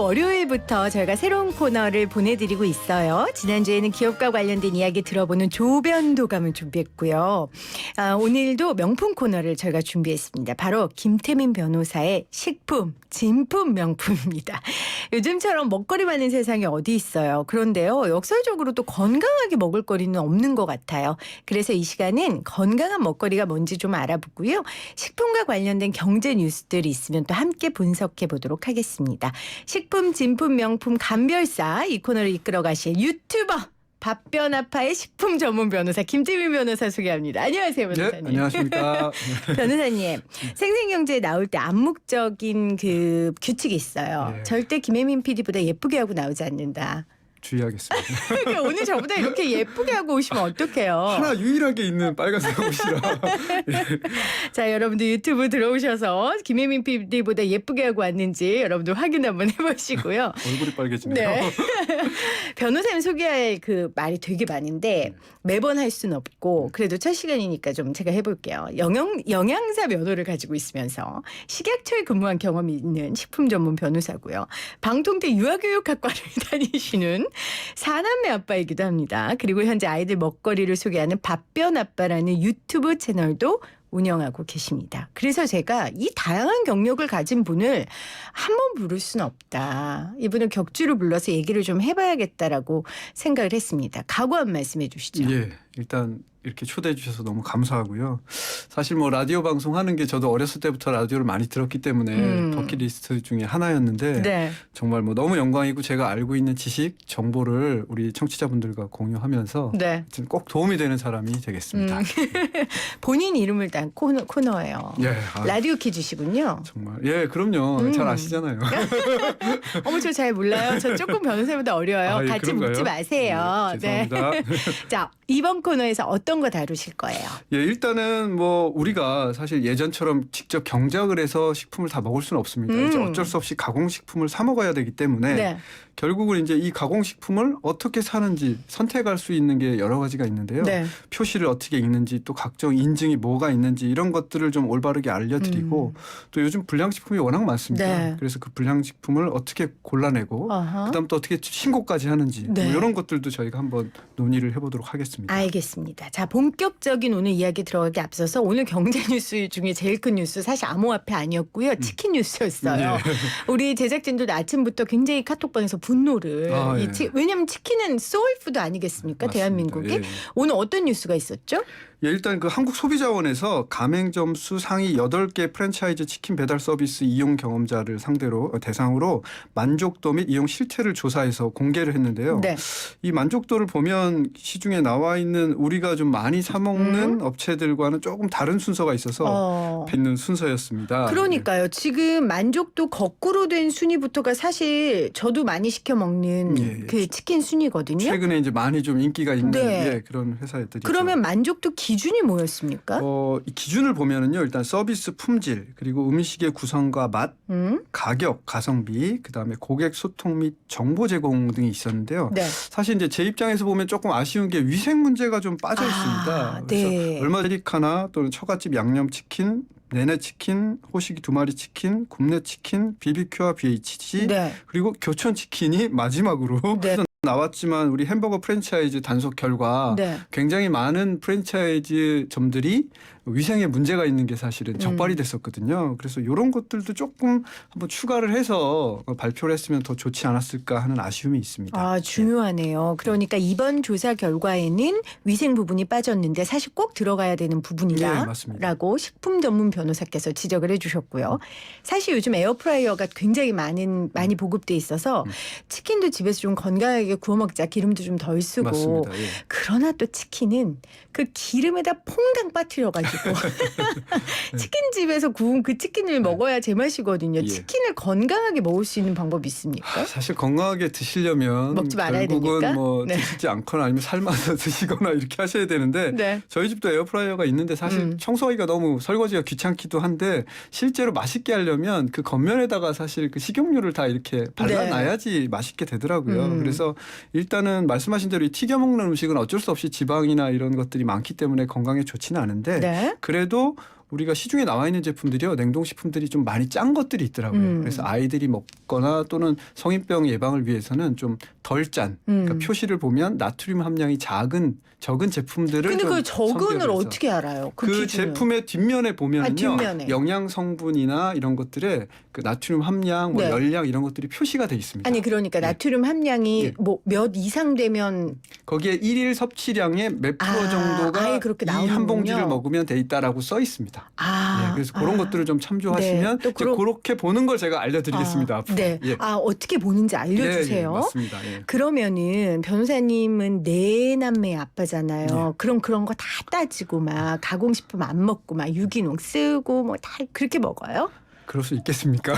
월요일부터 저희가 새로운 코너를 보내드리고 있어요. 지난주에는 기업과 관련된 이야기 들어보는 조변도감을 준비했고요. 오늘도 명품 코너를 저희가 준비했습니다. 바로 김태민 변호사의 식품, 진품 명품입니다. 요즘처럼 먹거리 많은 세상에 어디 있어요. 그런데요, 역설적으로 또 건강하게 먹을 거리는 없는 것 같아요. 그래서 이 시간은 건강한 먹거리가 뭔지 좀 알아보고요. 식품과 관련된 경제 뉴스들이 있으면 또 함께 분석해 보도록 하겠습니다. 식품, 진품, 명품 감별사 이 코너를 이끌어 가실 유튜버 밥변아파의 식품 전문 변호사 김태민 변호사 소개합니다. 안녕하세요, 변호사님. 네, 안녕하십니까. 변호사님, 생생경제에 나올 때 암묵적인 그 규칙이 있어요. 네. 절대 김혜민 PD보다 예쁘게 하고 나오지 않는다. 주의하겠습니다. 그러니까 오늘 저보다 이렇게 예쁘게 하고 오시면 어떡해요. 하나 유일하게 있는 빨간색 옷이라. 자, 여러분들 유튜브 들어오셔서 김혜민 PD보다 예쁘게 하고 왔는지 여러분들 확인 한번 해보시고요. 얼굴이 빨개지네요. 네. 변호사님 소개할 그 말이 되게 많은데 매번 할 수는 없고 그래도 첫 시간이니까 좀 제가 해볼게요. 영양사 면허를 가지고 있으면서 식약처에 근무한 경험이 있는 식품 전문 변호사고요. 방통대 유아교육학과를 다니시는 사남매 아빠이기도 합니다. 그리고 현재 아이들 먹거리를 소개하는 밥변 아빠라는 유튜브 채널도 운영하고 계십니다. 그래서 제가 이 다양한 경력을 가진 분을 한 번 부를 수는 없다. 이분을 격주로 불러서 얘기를 좀 해봐야겠다라고 생각을 했습니다. 각오 한 말씀해 주시죠. 예, 일단 이렇게 초대해 주셔서 너무 감사하고요. 사실 뭐 라디오 방송하는 게 저도 어렸을 때부터 라디오를 많이 들었기 때문에 버킷리스트 중에 하나였는데 네. 정말 뭐 너무 영광이고 제가 알고 있는 지식, 정보를 우리 청취자분들과 공유하면서 네. 꼭 도움이 되는 사람이 되겠습니다. 본인 이름을 딴 코너예요. 예, 라디오 퀴즈시군요. 정말 예, 그럼요. 잘 아시잖아요. 어머, 저 잘 몰라요. 저 조금 변호사보다 어려워요. 아, 예, 같이 그런가요? 묻지 마세요. 네, 죄송합니다. 자, 이번 코너에서 어떤 거 다루실 거예요? 예, 일단은 뭐 우리가 사실 예전처럼 직접 경작을 해서 식품을 다 먹을 수는 없습니다. 이제 어쩔 수 없이 가공식품을 사 먹어야 되기 때문에 네. 결국은 이제 이 가공식품을 어떻게 사는지 선택할 수 있는 게 여러 가지가 있는데요. 네. 표시를 어떻게 읽는지 또 각종 인증이 뭐가 있는지 이런 것들을 좀 올바르게 알려드리고 또 요즘 불량식품이 워낙 많습니다. 네. 그래서 그 불량식품을 어떻게 골라내고 어허. 그다음 또 어떻게 신고까지 하는지 네. 뭐 이런 것들도 저희가 한번 논의를 해보도록 하겠습니다. 알겠습니다. 자, 본격적인 오늘 이야기 들어가기 앞서서 오늘 경제 뉴스 중에 제일 큰 뉴스 사실 암호화폐 아니었고요. 치킨 뉴스였어요. 우리 제작진들도 아침부터 굉장히 카톡방에서 분노를 예. 왜냐하면 치킨은 소울푸드 아니겠습니까? 맞습니다. 대한민국이. 예. 오늘 어떤 뉴스가 있었죠? 예, 일단 그 한국소비자원에서 가맹점 수 상위 8개 프랜차이즈 치킨 배달 서비스 이용 경험자를 상대로 대상으로 만족도 및 이용 실태를 조사해서 공개를 했는데요. 네. 이 만족도를 보면 시중에 나와 있는 우리가 좀 많이 사 먹는 업체들과는 조금 다른 순서가 있어서 있는 순서였습니다. 그러니까요. 지금 만족도 거꾸로 된 순위부터가 사실 저도 많이 시켜 먹는 예. 그 치킨 순위거든요. 최근에 이제 많이 좀 인기가 있는 네. 예, 그런 회사들이죠. 그러면 만족도 기준이 뭐였습니까? 이 기준을 보면은요, 일단 서비스 품질, 그리고 음식의 구성과 맛, 가격, 가성비, 그다음에 고객 소통 및 정보 제공 등이 있었는데요. 네. 사실 이제 제 입장에서 보면 조금 아쉬운 게 위생 문제가 좀 빠져 있습니다. 그래서 네. 얼마 전이카나 또는 처갓집 양념치킨, 내내치킨, 호식이 2마리 치킨, 굽네치킨, BBQ와 BHG, 네. 그리고 교촌치킨이 마지막으로 네. 나왔지만 우리 햄버거 프랜차이즈 단속 결과 네. 굉장히 많은 프랜차이즈 점들이 위생에 문제가 있는 게 사실은 적발이 됐었거든요. 그래서 이런 것들도 조금 한번 추가를 해서 발표를 했으면 더 좋지 않았을까 하는 아쉬움이 있습니다. 아, 중요하네요. 그러니까 이번 조사 결과에는 위생 부분이 빠졌는데 사실 꼭 들어가야 되는 네, 부분이다라고 맞습니다. 식품 전문 변호사께서 지적을 해주셨고요. 사실 요즘 에어프라이어가 굉장히 많이 보급돼 있어서 치킨도 집에서 좀 건강하게 구워 먹자. 기름도 좀 덜 쓰고. 맞습니다. 예. 그러나 또 치킨은 그 기름에다 퐁당 빠뜨려가지고 치킨집에서 구운 그 치킨을 먹어야 제맛이거든요. 예. 치킨을 건강하게 먹을 수 있는 방법이 있습니까? 사실 건강하게 드시려면 먹지 말아야 결국은 되니까? 뭐 네. 드시지 않거나 아니면 삶아서 드시거나 이렇게 하셔야 되는데 네. 저희 집도 에어프라이어가 있는데 사실 청소하기가 너무 설거지가 귀찮기도 한데 실제로 맛있게 하려면 그 겉면에다가 사실 그 식용유를 다 이렇게 발라놔야지 맛있게 되더라고요. 그래서 일단은 말씀하신 대로 이 튀겨 먹는 음식은 어쩔 수 없이 지방이나 이런 것들이 많기 때문에 건강에 좋지는 않은데 네. 그래도 우리가 시중에 나와 있는 제품들이요. 냉동식품들이 좀 많이 짠 것들이 있더라고요. 그래서 아이들이 먹거나 또는 성인병 예방을 위해서는 좀 덜 짠. 그러니까 표시를 보면 나트륨 함량이 적은 제품들을 근데 좀 그 적은을 선별해서. 어떻게 알아요? 그 기준을. 제품의 뒷면에 보면은요. 뒷면에. 영양 성분이나 이런 것들에 그 나트륨 함량, 뭐 네. 열량 이런 것들이 표시가 돼 있습니다. 아니 그러니까 나트륨 함량이 네. 뭐 몇 이상 되면 거기에 일일 섭취량의 몇 프로 정도가 아예 그렇게 이 한 나오는군요. 봉지를 먹으면 돼 있다라고 써 있습니다. 네, 그래서 그런 것들을 좀 참조하시면 네, 또 이제 그렇게 보는 걸 제가 알려드리겠습니다. 앞으로. 네. 예. 어떻게 보는지 알려주세요. 예, 맞습니다. 예. 그러면은 변호사님은 네 남매 아빠잖아요. 네. 그럼 그런 거 다 따지고 막 가공식품 안 먹고 막 유기농 쓰고 뭐 다 그렇게 먹어요? 그럴 수 있겠습니까?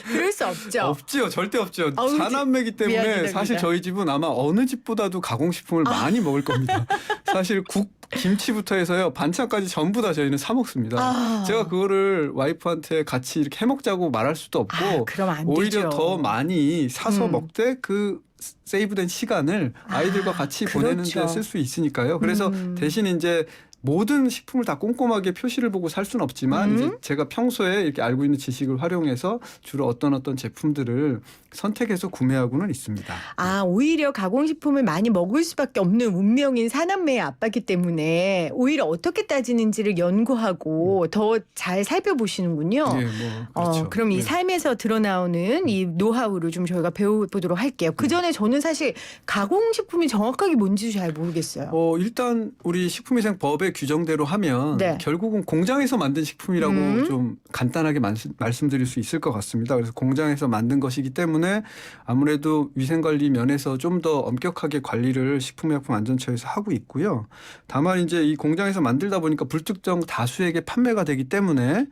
그럴 수 없죠. 없지요. 절대 없죠. 아우, 4남매이기 때문에 미안합니다. 사실 저희 집은 아마 어느 집보다도 가공식품을 많이 먹을 겁니다. 사실 국, 김치부터 해서요. 반찬까지 전부 다 저희는 사 먹습니다. 제가 그거를 와이프한테 같이 이렇게 해먹자고 말할 수도 없고 그럼 안 오히려 되죠. 더 많이 사서 먹되 그 세이브된 시간을 아이들과 같이 보내는 데 그렇죠. 쓸 수 있으니까요. 그래서 대신 이제 모든 식품을 다 꼼꼼하게 표시를 보고 살 수는 없지만 이제 제가 평소에 이렇게 알고 있는 지식을 활용해서 주로 어떤 제품들을 선택해서 구매하고는 있습니다. 오히려 가공식품을 많이 먹을 수밖에 없는 운명인 사남매의 아빠기 때문에 오히려 어떻게 따지는지를 연구하고 더 잘 살펴보시는군요. 네, 뭐 그렇죠. 그럼 이 네. 삶에서 드러나오는 이 노하우를 좀 저희가 배워보도록 할게요. 그 전에 저는 사실 가공식품이 정확하게 뭔지 잘 모르겠어요. 일단 우리 식품위생법의 규정대로 하면 네. 결국은 공장에서 만든 식품이라고 좀 간단하게 말씀드릴 수 있을 것 같습니다. 그래서 공장에서 만든 것이기 때문에 아무래도 위생관리 면에서 좀 더 엄격하게 관리를 식품의약품안전처에서 하고 있고요. 다만 이제 이 공장에서 만들다 보니까 불특정 다수에게 판매가 되기 때문에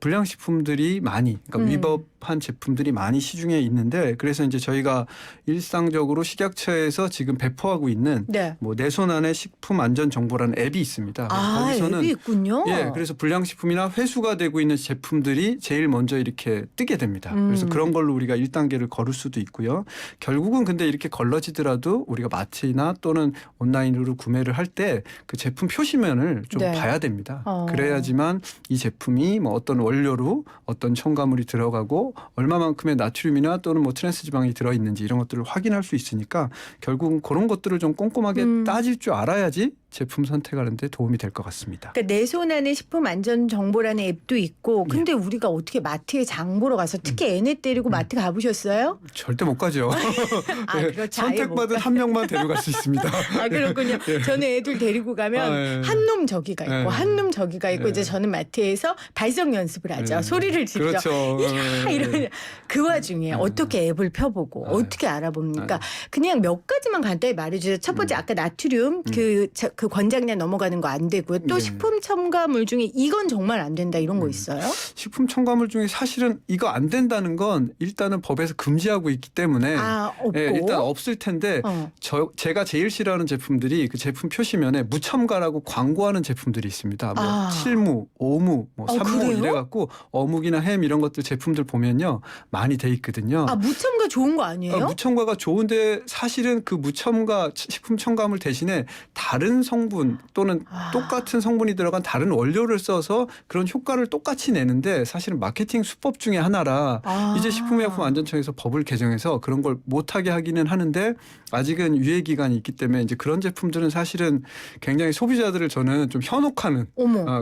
불량식품들이 많이 그러니까 위법한 제품들이 많이 시중에 있는데 그래서 이제 저희가 일상적으로 식약처에서 지금 배포하고 있는 네. 뭐 내 손 안에 식품안전정보라는 앱이 있습니다. 거기서는 앱이 있군요. 예, 그래서 불량식품이나 회수가 되고 있는 제품들이 제일 먼저 이렇게 뜨게 됩니다. 그래서 그런 걸로 우리가 1단계를 걸을 수도 있고요. 결국은 근데 이렇게 걸러지더라도 우리가 마트나 또는 온라인으로 구매를 할 때 그 제품 표시면을 좀 네. 봐야 됩니다. 그래야지만 이 제품이 뭐 어떤 원료로 어떤 첨가물이 들어가고 얼마만큼의 나트륨이나 또는 뭐 트랜스지방이 들어있는지 이런 것들을 확인할 수 있으니까 결국은 그런 것들을 좀 꼼꼼하게 따질 줄 알아야지 제품 선택하는 데 도움이 될 것 같습니다. 그러니까 내 손 안에 식품안전정보라는 앱도 있고 근데 우리가 어떻게 마트에 장 보러 가서 특히 애네 데리고 마트 가보셨어요? 절대 못 가죠. 그렇죠. 아예 못 선택받은 한 명만 데려갈 수 있습니다. 그렇군요. 저는 애들 데리고 가면 예. 한 놈 저기가 있고 예. 한 놈 저기가 있고 예. 이제 저는 마트에서 발성 연습을 하죠. 예. 소리를 지르죠. 그렇죠. 이런 그 와중에 어떻게 앱을 펴보고 어떻게 알아봅니까? 그냥 몇 가지만 간단히 말해주세요. 첫 번째 아까 나트륨 그 권장량 넘어가는 거 안 되고요. 또 네. 식품 첨가물 중에 이건 정말 안 된다 이런 거 있어요? 식품 첨가물 중에 사실은 이거 안 된다는 건 일단은 법에서 금지하고 있기 때문에 없고 예, 일단 없을 텐데 제가 제일 싫어하는 제품들이 그 제품 표시면에 무첨가라고 광고하는 제품들이 있습니다. 뭐 칠무, 오무, 뭐 삼무 그래요? 이래갖고 어묵이나 햄 이런 것들 제품들 보면요 많이 돼 있거든요. 무첨가 좋은 거 아니에요? 무첨가가 좋은데 사실은 그 무첨가 식품 첨가물 대신에 다른 성분 또는 똑같은 성분이 들어간 다른 원료를 써서 그런 효과를 똑같이 내는데 사실은 마케팅 수법 중에 하나라 이제 식품의약품안전처에서 법을 개정해서 그런 걸 못하게 하기는 하는데 아직은 유예 기간이 있기 때문에 이제 그런 제품들은 사실은 굉장히 소비자들을 저는 좀 현혹하는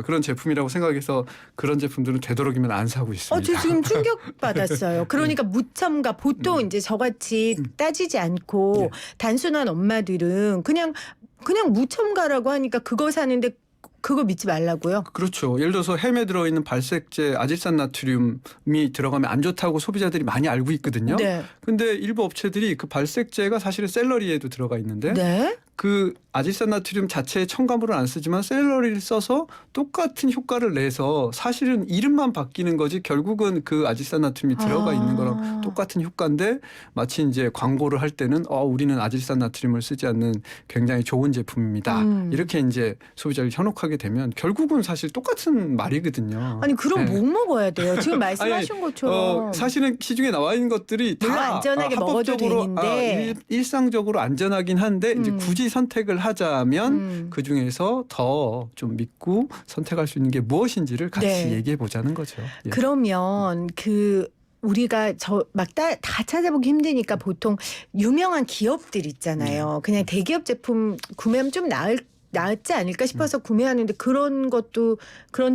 그런 제품이라고 생각해서 그런 제품들은 되도록이면 안 사고 있습니다. 저 지금 충격받았어요. 그러니까 무첨가 보통 이제 저같이 따지지 않고 단순한 엄마들은 그냥 무첨가라고 하니까 그거 사는데 그거 믿지 말라고요? 그렇죠. 예를 들어서 햄에 들어있는 발색제 아질산나트륨이 들어가면 안 좋다고 소비자들이 많이 알고 있거든요. 네. 근데 일부 업체들이 그 발색제가 사실은 샐러리에도 들어가 있는데 네. 그 아질산나트륨 자체의 첨가물은 안 쓰지만 샐러리를 써서 똑같은 효과를 내서 사실은 이름만 바뀌는 거지 결국은 그 아질산나트륨이 들어가 있는 거랑 똑같은 효과인데 마치 이제 광고를 할 때는 우리는 아질산나트륨을 쓰지 않는 굉장히 좋은 제품입니다. 이렇게 이제 소비자를 현혹하게 되면 결국은 사실 똑같은 말이거든요. 아니 그럼 네. 뭐 먹어야 돼요? 지금 말씀하신 것처럼. 사실은 시중에 나와 있는 것들이 물론 다 안전하게 먹어도 합법적으로 되는데. 일상적으로 안전하긴 한데 이제 굳이 굳이 선택을 하자면 그 중에서 더 좀 믿고 선택할 수 있는 게 무엇인지를 같이 네. 얘기해 보자는 거죠. 예. 그러면 우리가 다 찾아보기 힘드니까 보통 유명한 기업들 있잖아요. 그냥 대기업 제품 구매하면 좀 낫지 않을까 싶어서 구매하는데 그런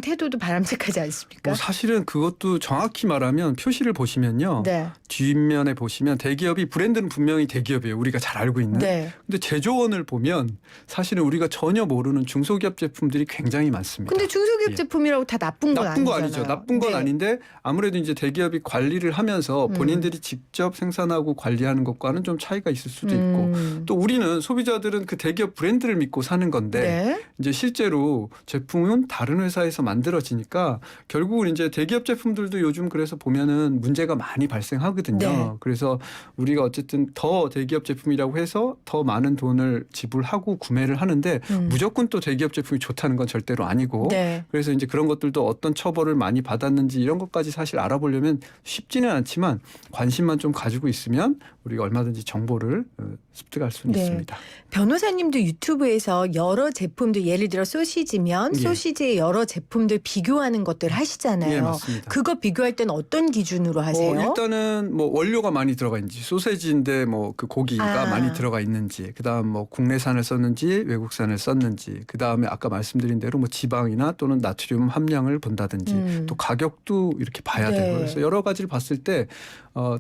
태도도 바람직하지 않습니까? 사실은 그것도 정확히 말하면 표시를 보시면요. 네. 뒷면에 보시면 대기업이 브랜드는 분명히 대기업이에요. 우리가 잘 알고 있는. 네. 근데 제조원을 보면 사실은 우리가 전혀 모르는 중소기업 제품들이 굉장히 많습니다. 근데 중소기업 예. 제품이라고 다 나쁜 건 나쁜 거 아니잖아요. 아니죠. 나쁜 건 네. 아닌데 아무래도 이제 대기업이 관리를 하면서 본인들이 직접 생산하고 관리하는 것과는 좀 차이가 있을 수도 있고 또 우리는 소비자들은 그 대기업 브랜드를 믿고 사는 건데 네. 이제 실제로 제품은 다른 회사에서 만들어지니까 결국은 이제 대기업 제품들도 요즘 그래서 보면은 문제가 많이 발생하거든요. 네. 그래서 우리가 어쨌든 더 대기업 제품이라고 해서 더 많은 돈을 지불하고 구매를 하는데 무조건 또 대기업 제품이 좋다는 건 절대로 아니고 네. 그래서 이제 그런 것들도 어떤 처벌을 많이 받았는지 이런 것까지 사실 알아보려면 쉽지는 않지만 관심만 좀 가지고 있으면 우리가 얼마든지 정보를 습득할 수는 네. 있습니다. 변호사님도 유튜브에서 여러 제품들 예를 들어 소시지면 예. 소시지의 여러 제품들 비교하는 것들 하시잖아요. 예, 맞습니다. 그거 비교할 때는 어떤 기준으로 하세요? 일단은 뭐 원료가 많이 들어가 있는지 소세지인데 뭐 그 고기가 아. 많이 들어가 있는지 그다음 뭐 국내산을 썼는지 외국산을 썼는지 그다음에 아까 말씀드린 대로 뭐 지방이나 또는 나트륨 함량을 본다든지 또 가격도 이렇게 봐야 네. 되고 그래서 여러 가지를 봤을 때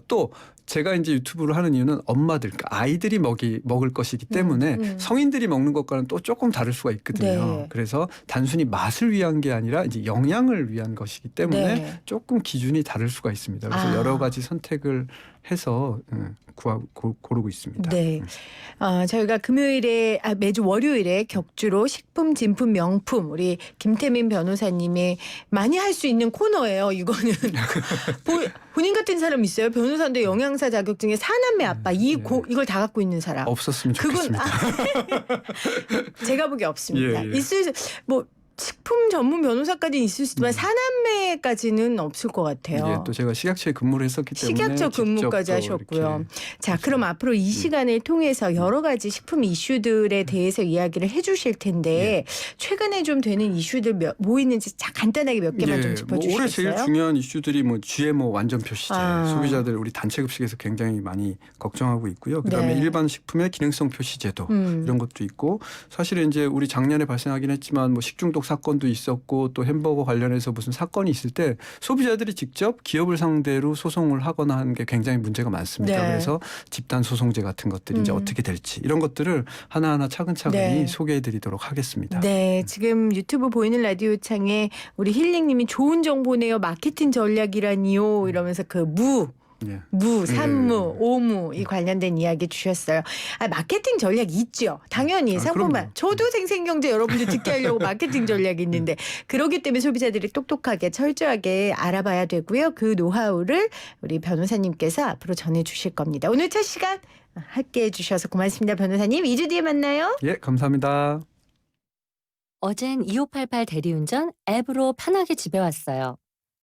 또 제가 이제 유튜브를 하는 이유는 엄마들, 그러니까 아이들이 먹을 것이기 때문에 성인들이 먹는 것과는 또 조금 다를 수가 있거든요. 네. 그래서 단순히 맛을 위한 게 아니라 이제 영양을 위한 것이기 때문에 네. 조금 기준이 다를 수가 있습니다. 그래서 여러 가지 선택을 해서 고르고 있습니다. 네. 저희가 매주 월요일에 격주로 식품, 진품, 명품 우리 김태민 변호사님이 많이 할 수 있는 코너예요. 이거는 본인 같은 사람 있어요? 변호사인데 영양사 자격증에 사남매 아빠 이걸 다 갖고 있는 사람. 없었으면 좋겠습니다. 제가 보기에 없습니다. 예, 예. 있을 뭐 식품 전문 변호사까지는 있을 수 있지만 사남매까지는 없을 것 같아요. 이게 또 제가 식약처에 근무를 했었기 때문에 식약처 근무까지 직접 하셨고요. 자, 그럼 앞으로 이 시간을 통해서 여러 가지 식품 이슈들에 대해서 이야기를 해주실 텐데 최근에 좀 되는 이슈들 뭐 있는지 간단하게 몇 개만 좀 짚어주시겠어요? 올해 제일 중요한 이슈들이 뭐 GMO 완전 표시제 소비자들 우리 단체 급식에서 굉장히 많이 걱정하고 있고요. 그다음에 네. 일반 식품의 기능성 표시제도 이런 것도 있고 사실은 이제 우리 작년에 발생하긴 했지만 뭐 식중독 사건도 있었고 또 햄버거 관련해서 무슨 사건이 있을 때 소비자들이 직접 기업을 상대로 소송을 하거나 하는 게 굉장히 문제가 많습니다. 네. 그래서 집단 소송제 같은 것들이 이제 어떻게 될지 이런 것들을 하나하나 차근차근히 네. 소개해드리도록 하겠습니다. 네, 지금 유튜브 보이는 라디오 창에 우리 힐링님이 좋은 정보네요. 마케팅 전략이라니요. 이러면서 예. 산무, 오무 이 관련된 이야기 주셨어요. 마케팅 전략 있죠. 당연히 상품만. 그럼요. 저도 생생경제 여러분들 듣게 하려고 마케팅 전략이 있는데 그러기 때문에 소비자들이 똑똑하게 철저하게 알아봐야 되고요. 그 노하우를 우리 변호사님께서 앞으로 전해주실 겁니다. 오늘 첫 시간 함께 해주셔서 고맙습니다. 변호사님. 2주 뒤에 만나요. 예, 감사합니다. 어젠 2588 대리운전 앱으로 편하게 집에 왔어요.